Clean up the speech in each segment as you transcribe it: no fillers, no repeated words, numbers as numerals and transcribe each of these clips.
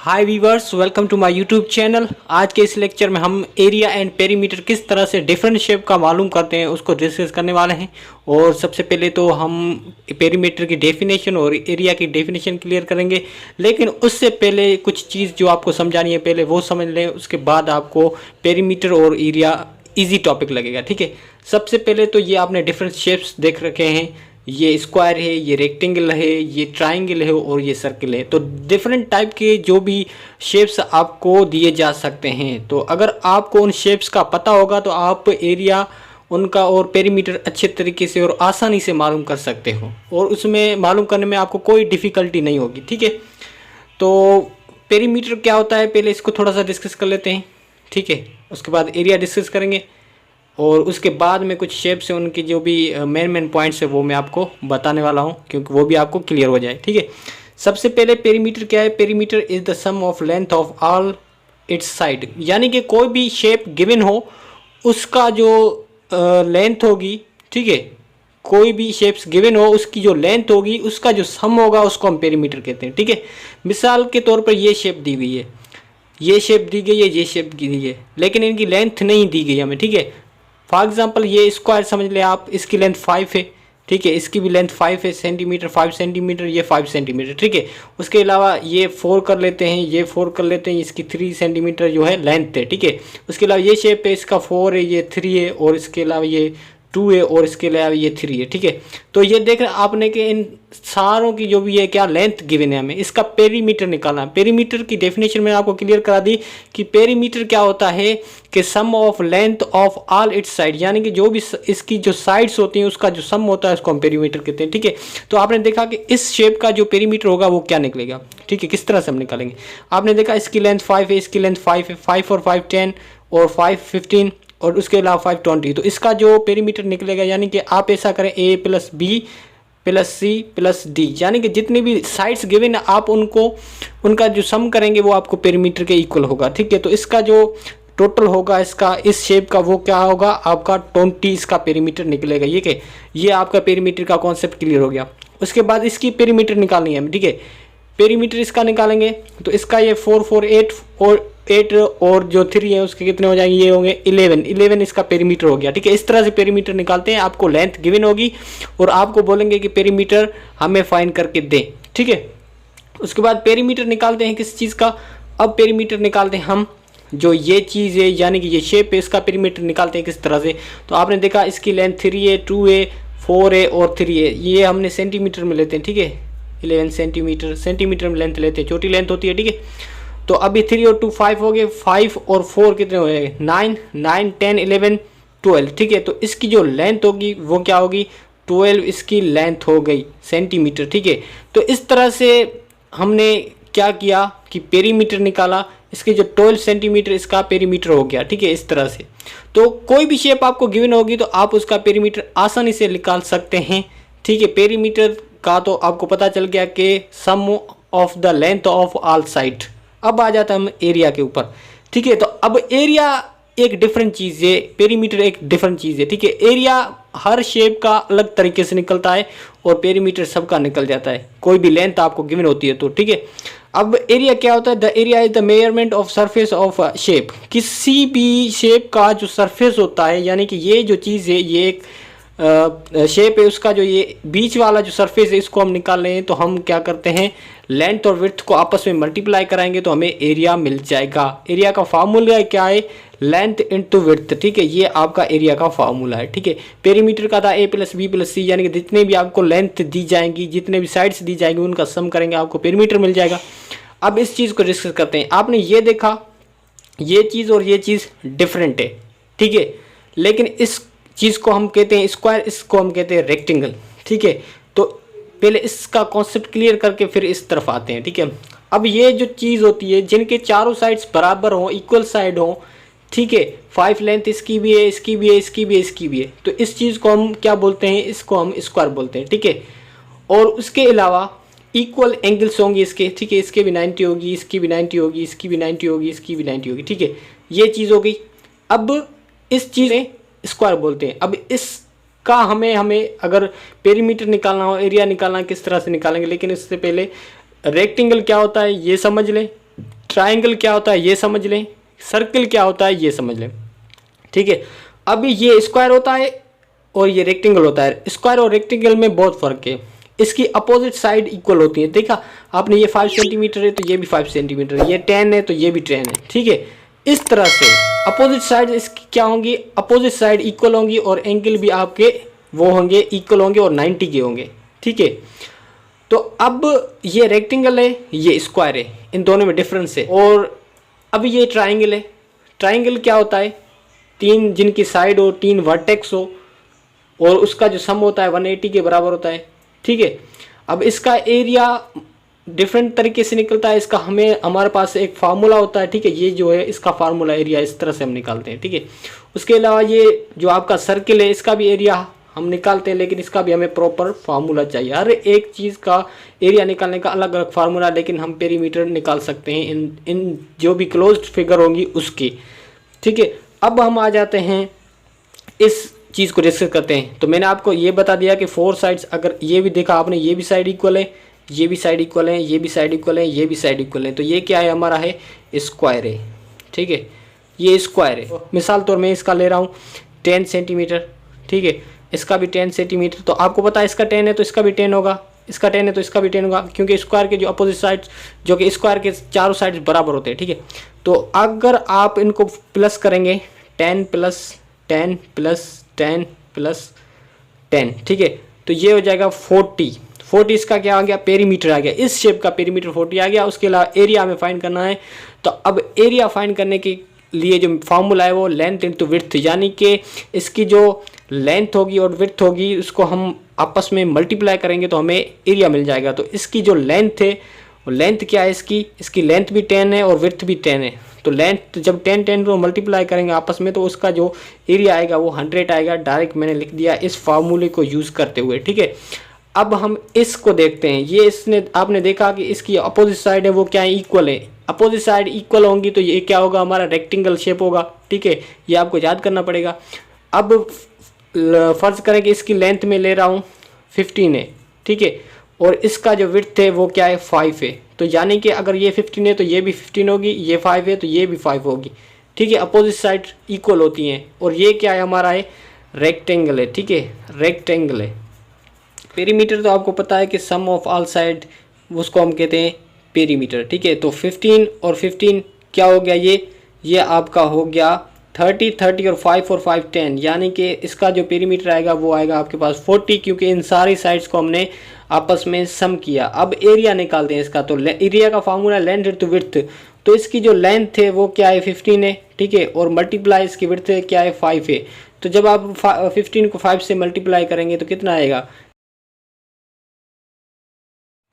Hi viewers, welcome to my YouTube channel. आज के इस लेक्चर में हम एरिया एंड पेरीमीटर किस तरह से डिफरेंट शेप का मालूम करते हैं उसको डिस्कस करने वाले हैं। और सबसे पहले तो हम पेरीमीटर की डेफिनेशन और एरिया की डेफिनेशन क्लियर करेंगे, लेकिन उससे पहले कुछ चीज़ जो आपको समझानी है पहले वो समझ लें, उसके बाद आपको पेरीमीटर और एरिया ईजी टॉपिक लगेगा। ठीक है, सबसे पहले तो ये आपने डिफरेंट शेप्स देख रखे हैं, ये स्क्वायर है, ये रेक्टेंगल है, ये ट्राइंगल है और ये सर्कल है। तो डिफरेंट टाइप के जो भी शेप्स आपको दिए जा सकते हैं, तो अगर आपको उन शेप्स का पता होगा तो आप एरिया उनका और पेरीमीटर अच्छे तरीके से और आसानी से मालूम कर सकते हो और उसमें मालूम करने में आपको कोई डिफ़िकल्टी नहीं होगी। ठीक है, तो पेरीमीटर क्या होता है पहले इसको थोड़ा सा डिस्कस कर लेते हैं। ठीक है, उसके बाद एरिया डिस्कस करेंगे और उसके बाद में कुछ शेप्स हैं उनकी जो भी मेन पॉइंट्स है वो मैं आपको बताने वाला हूँ, क्योंकि वो भी आपको क्लियर हो जाए। ठीक है, सबसे पहले पेरीमीटर क्या है? Perimeter is the sum of length of all its side, यानी कि कोई भी शेप गिवन हो उसका जो लेंथ होगी, ठीक है, कोई भी शेप्स गिवन हो उसकी जो लेंथ होगी उसका जो सम होगा उसको हम पेरीमीटर कहते हैं। ठीक है, मिसाल के तौर पर ये शेप दी हुई है, ये शेप दी गई है, ये शेप दी गई है, लेकिन इनकी लेंथ नहीं दी गई हमें। ठीक है, फॉर एग्जांपल ये स्क्वायर समझ ले आप, इसकी लेंथ 5 है। ठीक है, इसकी भी लेंथ 5 है सेंटीमीटर, 5 सेंटीमीटर, ये 5 सेंटीमीटर। ठीक है, उसके अलावा ये 4 कर लेते हैं, ये 4 कर लेते हैं, इसकी 3 सेंटीमीटर जो है लेंथ है। ठीक है, उसके अलावा ये शेप है, इसका 4 है, ये 3 है और इसके अलावा ये 2 है और इसके अलावा ये 3 है। ठीक है, तो ये देख रहे आपने कि इन सारों की जो भी है क्या लेंथ गिवन है, हमें इसका पेरीमीटर निकालना है। पेरीमीटर की डेफिनेशन मैंने आपको क्लियर करा दी कि पेरीमीटर क्या होता है कि sum of length of all its side, यानी कि जो भी इसकी जो साइड्स होती हैं उसका जो सम होता है उसको हम पेरीमीटर कहते हैं। ठीक है, तो आपने देखा कि इस शेप का जो पेरीमीटर होगा वो क्या निकलेगा। ठीक है, किस तरह से हम निकालेंगे? आपने देखा इसकी लेंथ 5 है, इसकी लेंथ 5 है, 5 और 5 10 और 5 15 और उसके अलावा 5 20, तो इसका जो पेरीमीटर निकलेगा, यानी कि आप ऐसा करें a plus B plus C plus D, यानी कि जितनी भी साइड्स गिवन है आप उनका जो सम करेंगे वो आपको पेरीमीटर के इक्वल होगा। ठीक है, तो इसका जो टोटल होगा इसका इस शेप का वो क्या होगा, आपका 20 इसका पेरीमीटर निकलेगा। ये आपका पेरीमीटर का कॉन्सेप्ट क्लियर हो गया। उसके बाद इसकी पेरीमीटर निकालनी है हमें। ठीक है, पेरीमीटर इसका निकालेंगे तो इसका ये 4 4 8 और 8 और जो 3 है उसके कितने हो जाएंगे, ये होंगे 11 इसका पेरीमीटर हो गया। ठीक है, इस तरह से पेरीमीटर निकालते हैं। आपको लेंथ गिवन होगी और आपको बोलेंगे कि पेरीमीटर हमें फाइंड करके दें। ठीक है, उसके बाद पेरीमीटर निकालते हैं किस चीज़ का? अब पेरीमीटर निकालते हैं हम जो ये चीज़ है, यानी कि ये शेप है, इसका पेरीमीटर निकालते हैं किस तरह से? तो आपने देखा इसकी लेंथ 3 है, 2 है, 4 है और 3 है, ये हमने सेंटीमीटर में लेते हैं। ठीक है, 11 सेंटीमीटर में लेंथ लेते हैं, छोटी लेंथ होती है। ठीक है, तो अभी 3 और 2 5 हो गए, 5 और 4 कितने हो गए? 9 9 10 11 12। ठीक है, तो इसकी जो लेंथ होगी वो क्या होगी? 12 इसकी लेंथ हो गई सेंटीमीटर। ठीक है, तो इस तरह से हमने क्या किया कि पेरीमीटर निकाला, इसके जो 12 सेंटीमीटर इसका पेरीमीटर हो गया। ठीक है, इस तरह से तो कोई भी शेप आपको गिवन होगी तो आप उसका पेरीमीटर आसानी से निकाल सकते हैं। ठीक है, पेरीमीटर का तो आपको पता चल गया कि sum of the length of all side. अब आ जाता है हम एरिया के ऊपर। ठीक है, तो अब एरिया एक डिफरेंट चीज़ है, पेरीमीटर एक डिफरेंट चीज़ है। ठीक है, एरिया हर शेप का अलग तरीके से निकलता है और पेरीमीटर सबका निकल जाता है, कोई भी लेंथ आपको गिवन होती है तो। ठीक है, अब एरिया क्या होता है? The area is the measurement of surface of shape, किसी भी शेप का जो सरफेस होता है, यानी कि ये जो चीज़ है ये एक शेप है, उसका जो ये बीच वाला जो सरफेस है इसको हम निकाल रहे हैं, तो हम क्या करते हैं लेंथ और विड्थ को आपस में मल्टीप्लाई कराएंगे तो हमें एरिया मिल जाएगा। एरिया का फार्मूला क्या है? Length into width. ठीक है, ये आपका एरिया का फार्मूला है। ठीक है, पेरीमीटर का था a प्लस बी प्लस सी, यानी कि जितने भी आपको लेंथ दी जाएंगी, जितने भी साइड्स दी जाएंगी उनका सम करेंगे आपको पेरीमीटर मिल जाएगा। अब इस चीज़ को डिस्कस करते हैं। आपने ये देखा ये चीज़ और ये चीज़ डिफरेंट है। ठीक है, लेकिन इस चीज़ को हम कहते हैं स्क्वायर, इसको हम कहते हैं रेक्टेंगल। ठीक है, तो पहले इसका कॉन्सेप्ट क्लियर करके फिर इस तरफ आते हैं। ठीक है, अब ये जो चीज़ होती है जिनके चारों साइड्स बराबर हों, इक्वल साइड हों, ठीक है, 5 लेंथ इसकी भी है, इसकी भी है, इसकी भी है, इसकी भी है, तो इस चीज़ को हम क्या बोलते हैं? इसको हम स्क्वायर बोलते हैं। ठीक है, और उसके अलावा इक्वल एंगल्स होंगे इसके। ठीक है, इसके भी 90 होगी, इसकी भी 90 होगी, इसकी भी 90 होगी, इसकी भी 90 होगी। ठीक है, ये चीज़ हो गई। अब इस चीज़ में स्क्वायर बोलते हैं। अब इसका हमें अगर पेरीमीटर निकालना हो, एरिया निकालना, किस तरह से निकालेंगे, लेकिन इससे पहले रेक्टेंगल क्या होता है ये समझ लें। ट्राइंगल क्या होता है ये समझ लें, सर्कल क्या होता है ये समझ लें, ठीक है। अभी ये स्क्वायर होता है और ये रेक्टेंगल होता है। स्क्वायर और रेक्टेंगल में बहुत फ़र्क है, इसकी अपोजिट साइड इक्वल होती है। देखा आपने, ये 5 सेंटीमीटर है तो ये भी 5 सेंटीमीटर, ये 10 है तो ये भी 10 है, ठीक है। इस तरह से अपोजिट साइड इसकी क्या होंगी, अपोजिट साइड इक्वल होंगी और एंगल भी आपके वो होंगे इक्वल होंगे और 90 के होंगे, ठीक है। तो अब ये रेक्टेंगल है, ये स्क्वायर है, इन दोनों में डिफरेंस है। और अब ये ट्राइंगल है। ट्राइंगल क्या होता है, 3 जिनकी साइड हो, 3 वर्टेक्स हो और उसका जो सम होता है 180 के बराबर होता है, ठीक है। अब इसका एरिया डिफरेंट तरीके से निकलता है। इसका हमारे पास एक फार्मूला होता है, ठीक है। ये जो है इसका फार्मूला एरिया इस तरह से हम निकालते हैं, ठीक है। उसके अलावा ये जो आपका सर्किल है इसका भी एरिया हम निकालते हैं, लेकिन इसका भी हमें प्रॉपर फार्मूला चाहिए। हर एक चीज़ का एरिया निकालने का अलग अलग फार्मूला, लेकिन हम पेरीमीटर निकाल सकते हैं इन जो भी क्लोज्ड फिगर होंगी उसकी, ठीक है। अब हम आ जाते हैं इस चीज़ को डिस्कस करते हैं। तो मैंने आपको ये बता दिया कि 4 साइड्स, अगर ये भी देखा आपने, ये भी साइड इक्वल है, ये भी साइड इक्वल है, ये भी साइड इक्वल है, ये भी साइड इक्वल है, तो ये क्या है हमारा है स्क्वायर है, ठीक है। ये स्क्वायर है। मिसाल तौर में इसका ले रहा हूँ 10 सेंटीमीटर, ठीक है। इसका भी 10 सेंटीमीटर, तो आपको पता है इसका 10 है तो इसका भी 10 होगा, इसका 10 है तो इसका भी 10 होगा, क्योंकि स्क्वायर के जो अपोजिट साइड्स, जो कि स्क्वायर के चारों साइड्स बराबर होते हैं, ठीक है। तो अगर आप इनको प्लस करेंगे 10 प्लस 10 प्लस 10 प्लस 10, ठीक है, तो ये हो जाएगा 40 इसका क्या आ गया, पेरीमीटर आ गया। इस शेप का पेरीमीटर 40 आ गया। उसके अलावा एरिया हमें फाइंड करना है। तो अब एरिया फाइंड करने के लिए जो फार्मूला है वो लेंथ इंटू विड्थ, यानी कि इसकी जो लेंथ होगी और विड्थ होगी उसको हम आपस में मल्टीप्लाई करेंगे तो हमें एरिया मिल जाएगा। तो इसकी जो लेंथ है, लेंथ क्या है इसकी लेंथ भी 10 है और विड्थ भी 10 है। तो लेंथ जब 10 को मल्टीप्लाई करेंगे आपस में तो उसका जो एरिया आएगा वो 100 आएगा। डायरेक्ट मैंने लिख दिया इस फार्मूले को यूज़ करते हुए, ठीक है। अब हम इसको देखते हैं। ये इसने आपने देखा कि इसकी अपोजिट साइड है वो क्या है, इक्वल है। अपोजिट साइड इक्वल होंगी तो ये क्या होगा, हमारा रेक्टेंगल शेप होगा, ठीक है। ये आपको याद करना पड़ेगा। अब फर्ज करें कि इसकी लेंथ में ले रहा हूँ 15 है, ठीक है, और इसका जो विड्थ है वो क्या है 5 है। तो यानी कि अगर ये 15 है तो ये भी 15 होगी, ये 5 है तो ये भी 5 होगी, ठीक है। अपोजिट साइड इक्वल होती हैं। और ये क्या है हमारा है रेक्टेंगल है, ठीक है, रेक्टेंगल है। पेरीमीटर तो आपको पता है कि सम ऑफ ऑल साइड, उसको हम कहते हैं पेरीमीटर, ठीक है। तो 15 और 15 क्या हो गया, ये आपका हो गया 30 और 5 10, यानी कि इसका जो पेरीमीटर आएगा वो आएगा आपके पास 40, क्योंकि इन सारी साइड्स को हमने आपस में सम किया। अब एरिया निकालते हैं इसका। तो एरिया का फार्मूला लेंथ इंटू विड्थ। तो इसकी जो लेंथ है वो क्या है 15 है, ठीक है, और मल्टीप्लाई इसकी विड्थ है क्या है 5 है। तो जब आप 15 को 5 से मल्टीप्लाई करेंगे तो कितना आएगा।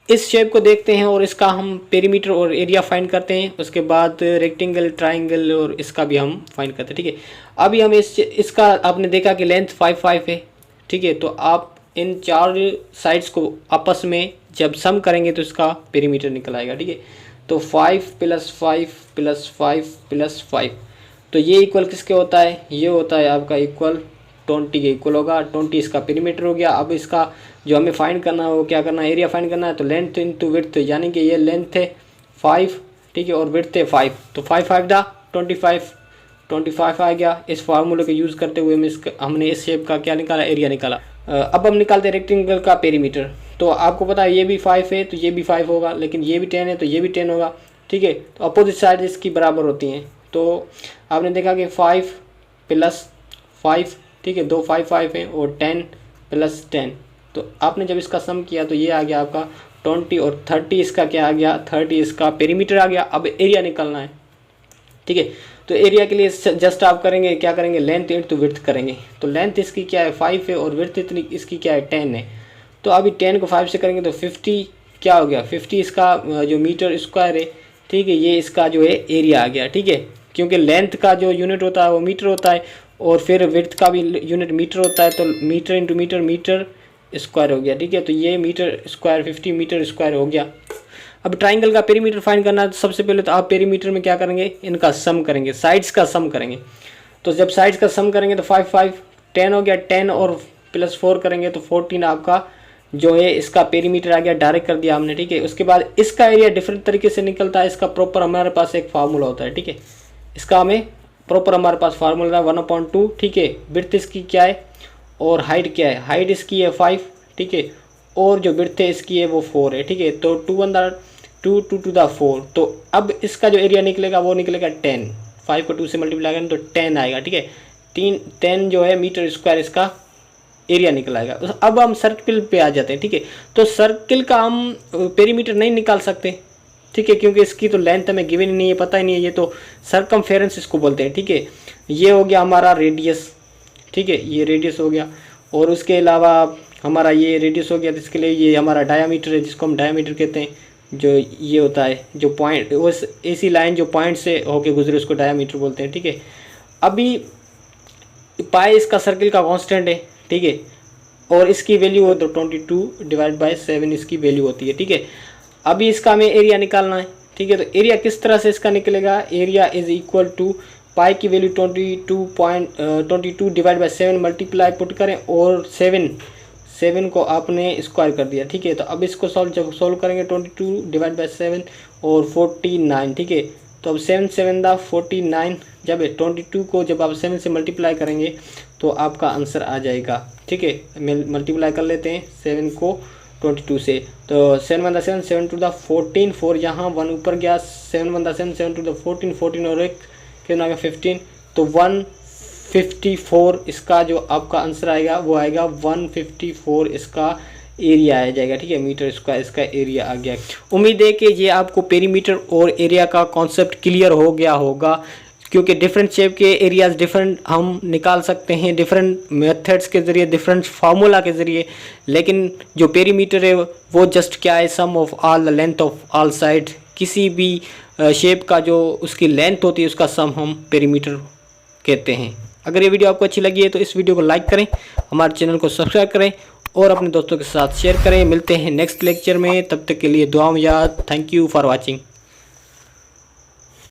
इस शेप को देखते हैं और इसका हम पेरीमीटर और एरिया फाइंड करते हैं। उसके बाद रेक्टेंगल, ट्राइंगल और इसका भी हम फाइंड करते हैं, ठीक है। अभी हम इसका आपने देखा कि लेंथ 5 है, ठीक है। तो आप इन 4 साइड्स को आपस में जब सम करेंगे तो इसका पेरीमीटर निकल आएगा, ठीक है। तो 5 + 5 + 5 + 5, तो ये इक्वल किसके होता है, ये होता है आपका इक्वल 20 के इक्वल होगा। 20 इसका पेरीमीटर हो गया। अब इसका जो हमें फाइंड करना है वो क्या करना है, एरिया फाइंड करना है। तो लेंथ इंटू विड्थ, यानी कि ये लेंथ है 5, ठीक है, और विड्थ है 5, तो 5 5 दा 25 आ गया। इस फार्मूले को यूज़ करते हुए हमने इस शेप का क्या निकाला, एरिया निकाला। अब हम निकालते हैं रेक्टेंगल का पेरीमीटर। तो आपको पता है ये भी 5 है तो ये भी 5 होगा, लेकिन ये भी 10 है तो ये भी 10 होगा, ठीक है। तो अपोजिट साइड इसकी बराबर होती हैं। तो आपने देखा कि 5 + 5, ठीक है, 2 5 हैं और 10 + 10। तो आपने जब इसका सम किया तो ये आ गया आपका 20 और 30 इसका क्या आ गया, 30 इसका पेरीमीटर आ गया। अब एरिया निकालना है, ठीक है। तो एरिया के लिए जस्ट आप करेंगे क्या करेंगे, लेंथ इंटू विड्थ करेंगे। तो लेंथ इसकी क्या है 5 है और विड्थ इतनी इसकी क्या है 10 है। तो अभी 10 को 5 से करेंगे तो 50 क्या हो गया, 50 इसका जो मीटर स्क्वायर है, ठीक है, ये इसका जो है एरिया आ गया, ठीक है। क्योंकि लेंथ का जो यूनिट होता है वो मीटर होता है और फिर विड्थ का भी यूनिट मीटर होता है। तो metre into metre, metre square हो गया, ठीक है। तो ये मीटर स्क्वायर 50 मीटर स्क्वायर हो गया। अब ट्राइंगल का पेरीमीटर फाइंड करना है तो सबसे पहले तो आप पेरीमीटर में क्या करेंगे, इनका सम करेंगे, साइड्स का सम करेंगे। तो जब साइड्स का सम करेंगे तो 5 5 10 हो गया, 10 और +4 करेंगे तो 14 आपका जो है इसका पेरीमीटर आ गया, डायरेक्ट कर दिया हमने, ठीक है। उसके बाद इसका एरिया डिफरेंट तरीके से निकलता है, इसका प्रॉपर हमारे पास एक फार्मूला होता है, ठीक है। इसका हमें प्रॉपर हमारे पास फार्मूला है 1/2, ठीक है। विड्थ इसकी क्या है और हाइट क्या है, हाइट इसकी है 5, ठीक है, और जो विड्थ है इसकी है वो 4 है, ठीक है। तो 2 to the 4, तो अब इसका जो एरिया निकलेगा वो निकलेगा 10, 5 को 2 से मल्टीप्लाई करें तो 10 आएगा, ठीक है। 10 जो है मीटर स्क्वायर इसका एरिया निकलाएगा। अब हम सर्किल पे आ जाते हैं, ठीक है। तो सर्किल का हम पेरीमीटर नहीं निकाल सकते, ठीक है, क्योंकि इसकी तो लेंथ हमें गिवन ही नहीं है, पता ही नहीं है, ये तो सरकमफेरेंस इसको बोलते हैं, ठीक है। ये हो गया हमारा रेडियस, ठीक है, ये रेडियस हो गया। और उसके अलावा हमारा ये रेडियस हो गया, तो इसके लिए ये हमारा डायामीटर है, जिसको हम डायामीटर कहते हैं। जो ये होता है जो पॉइंट, उस ऐसी लाइन जो पॉइंट से होके गुजरे उसको डायामीटर बोलते हैं, ठीक है। अभी पाई इसका सर्किल का कांस्टेंट है, ठीक है, और इसकी वैल्यू हो तो 22/7 इसकी वैल्यू होती है, ठीक है। अभी इसका हमें एरिया निकालना है, ठीक है। तो एरिया किस तरह से इसका निकलेगा, एरिया इज इक्वल टू पाई की वैल्यू 22/7 मल्टीप्लाई पुट करें और 7 को आपने स्क्वायर कर दिया, ठीक है। तो अब इसको जब सॉल्व करेंगे 22/7 और 49, ठीक है। तो अब 7 दा 49, जब 22 को जब आप 7 से मल्टीप्लाई करेंगे तो आपका आंसर आ जाएगा, ठीक है। मल्टीप्लाई कर लेते हैं 7 को 22 से, तो 7 × 7 7 to the 14, 4 यहाँ 1 ऊपर गया, 7 × 7 7 to the 14, 14 और 1 कितना आ गया 15, तो 154 इसका जो आपका आंसर आएगा वो आएगा 154 इसका एरिया आ जाएगा, ठीक है। मीटर स्क्वायर इसका एरिया आ गया। उम्मीद है कि ये आपको पेरीमीटर और एरिया का कॉन्सेप्ट क्लियर हो गया होगा, क्योंकि डिफरेंट शेप के एरियाज डिफरेंट हम निकाल सकते हैं डिफरेंट मेथड्स के ज़रिए, डिफरेंट फार्मूला के ज़रिए। लेकिन जो पेरीमीटर है वो जस्ट क्या है, sum of all the length of all side. किसी भी शेप का जो उसकी लेंथ होती है उसका सम हम पेरीमीटर कहते हैं। अगर ये वीडियो आपको अच्छी लगी है तो इस वीडियो को लाइक करें, हमारे चैनल को सब्सक्राइब करें और अपने दोस्तों के साथ शेयर करें। मिलते हैं नेक्स्ट लेक्चर में, तब तक के लिए दुआ में याद। Thank you for watching.